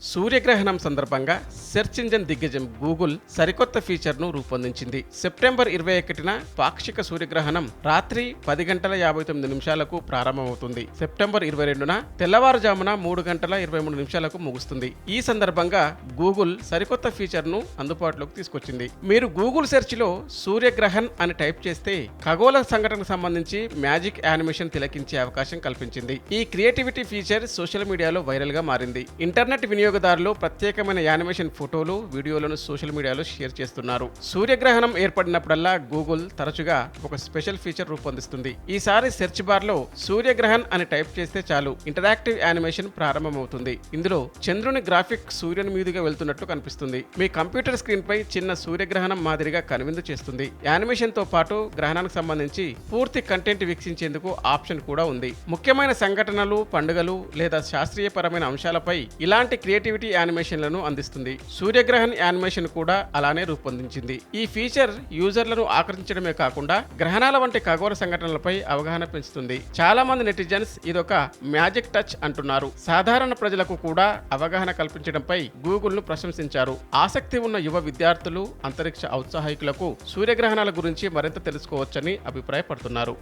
సూర్యగ్రహణం సందర్భంగా search engine దిగ్గజం గూగుల్ సరికొత్త ఫీచర్ను రూపొందించింది. సెప్టెంబర్ 21న పాక్షిక సూర్యగ్రహణం రాత్రి 10 గంటల 59 నిమిషాలకు ప్రారంభమవుతుంది. సెప్టెంబర్ 22న తెల్లవారుజామున 3 గంటల 23 నిమిషాలకు ముగుస్తుంది. ఈ సందర్భంగా గూగుల్ సరికొత్త ఫీచర్ను అందుబాటులోకి తీసుకొచ్చింది. మీరు గూగుల్ సెర్చ్లో సూర్యగ్రహణ్ అని టైప్ చేస్తే ఖగోళ సంఘటనకు సంబంధించి మ్యాజిక్ యానిమేషన్ తిలకించే అవకాశం కల్పించింది. ఈ క్రియేటివిటీ ఫీచర్ సోషల్ మీడియాలో వైరల్ గా మారింది. ఇంటర్నెట్ వినియోగదారులు ప్రత్యేకమైన యానిమేషన్ ఫోటోలు, వీడియోలను సోషల్ మీడియాలో షేర్ చేస్తున్నారు. సూర్యగ్రహణం ఏర్పడినప్పుడల్లా గూగుల్ తరచుగా ఒక స్పెషల్ ఫీచర్ రూపొందిస్తుంది. ఈసారి సెర్చ్ బార్ లో సూర్యగ్రహణ్ అని టైప్ చేస్తే చాలు ఇంటరాక్టివ్ యానిమేషన్ ప్రారంభమవుతుంది. ఇందులో చంద్రుని గ్రాఫిక్ సూర్యుని మీదుగా వెళ్తున్నట్లు కనిపిస్తుంది. మీ కంప్యూటర్ స్క్రీన్ పై చిన్న సూర్యగ్రహణం మాదిరిగా కనువిందు చేస్తుంది. యానిమేషన్ తో పాటు గ్రహణానికి సంబంధించి పూర్తి కంటెంట్ వీక్షించేందుకు ఆప్షన్ కూడా ఉంది. ముఖ్యమైన సంఘటనలు, పండుగలు లేదా శాస్త్రీయపరమైన అంశాలపై ఇలాంటి క్రియేటివిటీ యానిమేషన్లను అందిస్తుంది. సూర్యగ్రహణ్ యానిమేషన్ కూడా అలానే రూపొందించింది. ఈ ఫీచర్ యూజర్లను ఆకర్షించడమే కాకుండా గ్రహణాల వంటి ఖగోళ సంఘటనలపై అవగాహన పెంచుతుంది. చాలా మంది నెటిజన్స్ ఇదొక మ్యాజిక్ టచ్ అంటున్నారు. సాధారణ ప్రజలకు కూడా అవగాహన కల్పించడంపై గూగుల్ ను ప్రశంసించారు. ఆసక్తి ఉన్న యువ విద్యార్థులు, అంతరిక్ష ఔత్సాహికులకు సూర్యగ్రహణాల గురించి మరింత తెలుసుకోవచ్చని అభిప్రాయపడుతున్నారు.